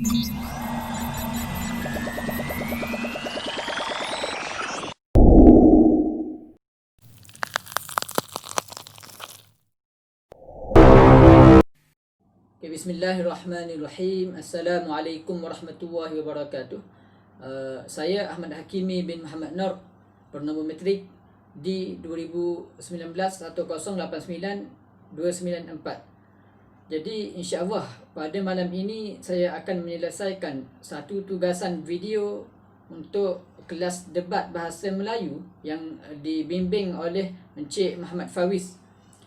Okay, Bismillahirrahmanirrahim. Assalamualaikum warahmatullahi wabarakatuh. Saya Ahmad Hakimi bin Muhammad Nur, bernama metrik di 2019 1089 294. Jadi insya-Allah pada malam ini saya akan menyelesaikan satu tugasan video untuk kelas debat bahasa Melayu yang dibimbing oleh Encik Muhammad Fawis.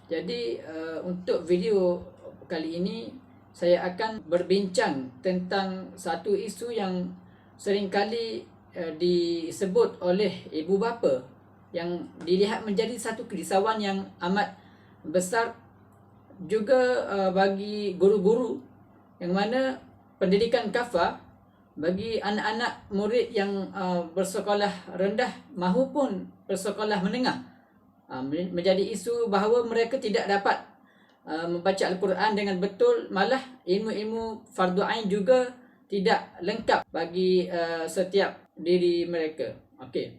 Jadi untuk video kali ini saya akan berbincang tentang satu isu yang seringkali disebut oleh ibu bapa, yang dilihat menjadi satu kerisauan yang amat besar juga bagi guru-guru, yang mana pendidikan kafah bagi anak-anak murid yang bersekolah rendah maupun bersekolah menengah menjadi isu bahawa mereka tidak dapat membaca Al-Quran dengan betul, malah ilmu-ilmu fardu ain juga tidak lengkap bagi setiap diri mereka. Okey.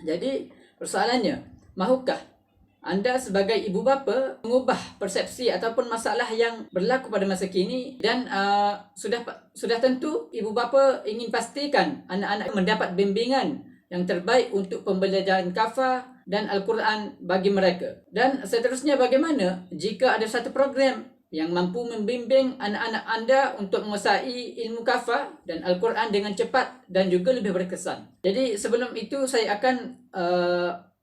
Jadi persoalannya, mahukah anda sebagai ibu bapa mengubah persepsi ataupun masalah yang berlaku pada masa kini, dan sudah tentu ibu bapa ingin pastikan anak-anak mendapat bimbingan yang terbaik untuk pembelajaran kafah dan Al-Quran bagi mereka. Dan seterusnya, bagaimana jika ada satu program yang mampu membimbing anak-anak anda untuk menguasai ilmu kafah dan Al-Quran dengan cepat dan juga lebih berkesan. Jadi sebelum itu saya akan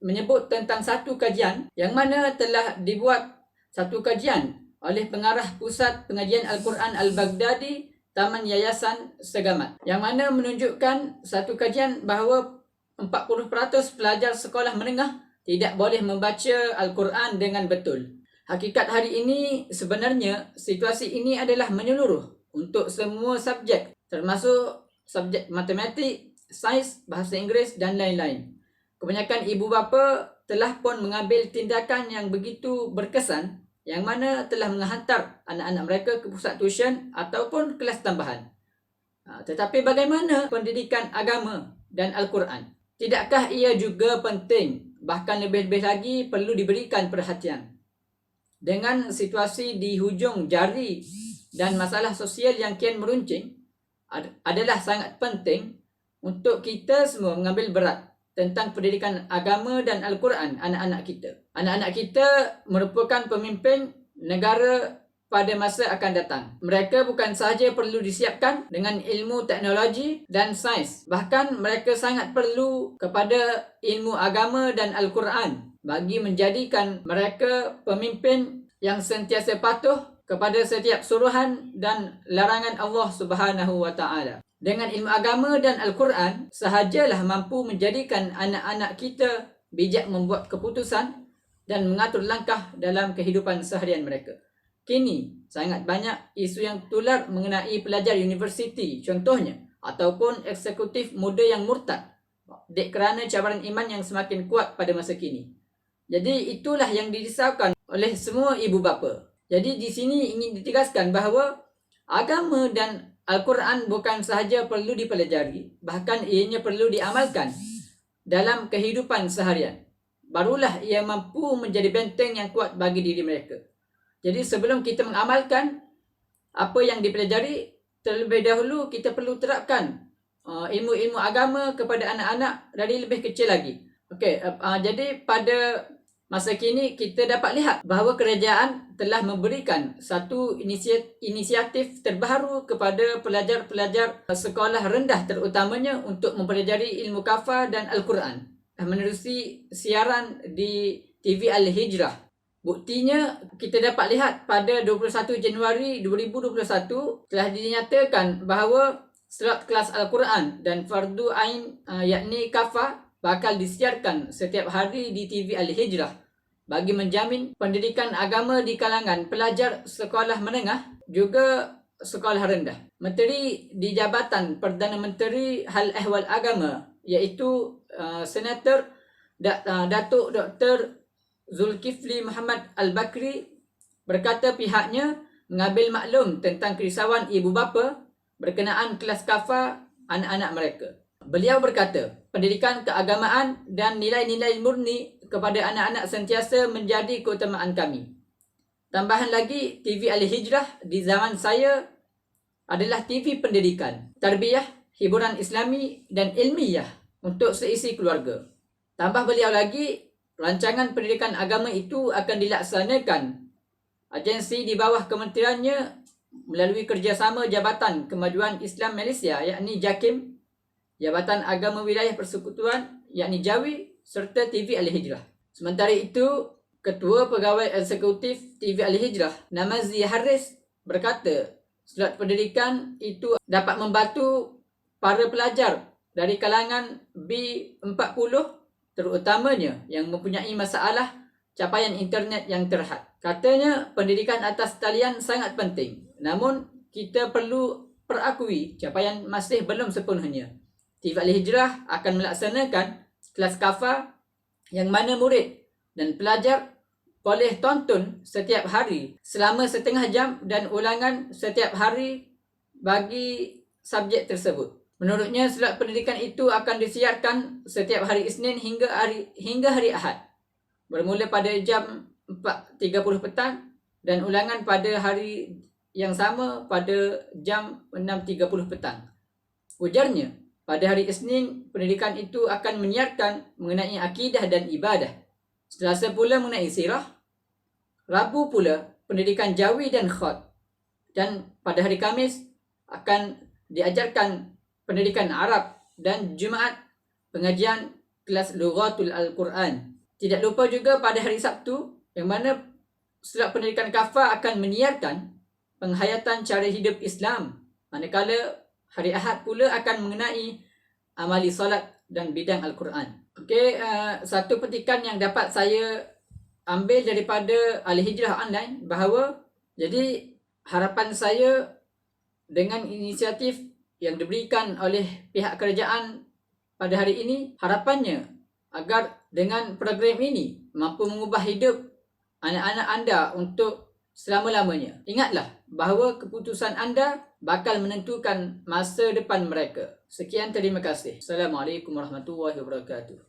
menyebut tentang satu kajian yang mana telah dibuat satu kajian oleh pengarah Pusat Pengajian Al-Quran Al-Baghdadi, Taman Yayasan Segamat, yang mana menunjukkan satu kajian bahawa 40% pelajar sekolah menengah tidak boleh membaca Al-Quran dengan betul. Hakikat hari ini sebenarnya situasi ini adalah menyeluruh untuk semua subjek, termasuk subjek matematik, sains, bahasa Inggeris dan lain-lain. Kebanyakan ibu bapa telah pun mengambil tindakan yang begitu berkesan, yang mana telah menghantar anak-anak mereka ke pusat tuition ataupun kelas tambahan. Tetapi bagaimana pendidikan agama dan Al-Quran? Tidakkah ia juga penting, bahkan lebih-lebih lagi perlu diberikan perhatian? Dengan situasi di hujung jari dan masalah sosial yang kian meruncing, adalah sangat penting untuk kita semua mengambil berat tentang pendidikan agama dan Al-Quran anak-anak kita. Anak-anak kita merupakan pemimpin negara pada masa akan datang. Mereka bukan sahaja perlu disiapkan dengan ilmu teknologi dan sains, bahkan mereka sangat perlu kepada ilmu agama dan Al-Quran bagi menjadikan mereka pemimpin yang sentiasa patuh kepada setiap suruhan dan larangan Allah Subhanahu wa taala. Dengan ilmu agama dan Al-Quran sahajalah mampu menjadikan anak-anak kita bijak membuat keputusan dan mengatur langkah dalam kehidupan seharian mereka. Kini sangat banyak isu yang tular mengenai pelajar universiti contohnya, ataupun eksekutif muda yang murtad kerana cabaran iman yang semakin kuat pada masa kini. Jadi itulah yang dirisaukan oleh semua ibu bapa. Jadi di sini ingin ditegaskan bahawa agama dan Al-Quran bukan sahaja perlu dipelajari, bahkan ianya perlu diamalkan dalam kehidupan seharian. Barulah ia mampu menjadi benteng yang kuat bagi diri mereka. Jadi sebelum kita mengamalkan apa yang dipelajari, terlebih dahulu kita perlu terapkan ilmu-ilmu agama kepada anak-anak dari lebih kecil lagi. Okey, jadi pada masa kini kita dapat lihat bahawa kerajaan telah memberikan satu inisiatif terbaru kepada pelajar-pelajar sekolah rendah terutamanya untuk mempelajari ilmu kafah dan Al-Quran menerusi siaran di TV Al-Hijrah. Buktinya kita dapat lihat pada 21 Januari 2021 telah dinyatakan bahawa surat kelas Al-Quran dan fardu ain yakni kafah bakal disiarkan setiap hari di TV Al-Hijrah bagi menjamin pendidikan agama di kalangan pelajar sekolah menengah juga sekolah rendah. Menteri di Jabatan Perdana Menteri Hal Ehwal Agama iaitu Senator Datuk Dr. Zulkifli Muhammad Al-Bakri berkata pihaknya mengambil maklum tentang kerisauan ibu bapa berkenaan kelas kafah anak-anak mereka. Beliau berkata, pendidikan keagamaan dan nilai-nilai murni kepada anak-anak sentiasa menjadi keutamaan kami. Tambahan lagi, TV Al-Hijrah di zaman saya adalah TV pendidikan, tarbiyah, hiburan islami dan ilmiah untuk seisi keluarga. Tambah beliau lagi, rancangan pendidikan agama itu akan dilaksanakan agensi di bawah kementeriannya melalui kerjasama Jabatan Kemajuan Islam Malaysia yakni JAKIM, Jabatan Agama Wilayah Persekutuan yakni JAWI serta TV Al-Hijrah. Sementara itu, Ketua Pegawai Eksekutif TV Al-Hijrah Namazi Haris berkata, surat pendidikan itu dapat membantu para pelajar dari kalangan B40 terutamanya yang mempunyai masalah capaian internet yang terhad. Katanya, pendidikan atas talian sangat penting. Namun, kita perlu perakui capaian masih belum sepenuhnya. TV Al-Hijrah akan melaksanakan kelas kafah yang mana murid dan pelajar boleh tonton setiap hari selama setengah jam dan ulangan setiap hari bagi subjek tersebut. Menurutnya, surat pendidikan itu akan disiarkan setiap hari Isnin hingga hari Ahad, bermula pada jam 4.30 petang dan ulangan pada hari yang sama pada jam 6.30 petang. Ujarnya, pada hari Isnin, pendidikan itu akan menyiarkan mengenai akidah dan ibadah. Selasa pula mengenai sirah. Rabu pula pendidikan jawi dan khat. Dan pada hari Khamis akan diajarkan pendidikan Arab dan Jumaat pengajian kelas Lughatul Al-Quran. Tidak lupa juga pada hari Sabtu yang mana surat pendidikan kafah akan menyiarkan penghayatan cara hidup Islam. Manakala hari Ahad pula akan mengenai amali solat dan bidang Al-Quran. Okey, satu petikan yang dapat saya ambil daripada Al-Hijrah Online bahawa jadi harapan saya dengan inisiatif yang diberikan oleh pihak kerajaan pada hari ini, harapannya agar dengan program ini mampu mengubah hidup anak-anak anda untuk selama-lamanya. Ingatlah bahawa keputusan anda bakal menentukan masa depan mereka. Sekian, terima kasih. Assalamualaikum warahmatullahi wabarakatuh.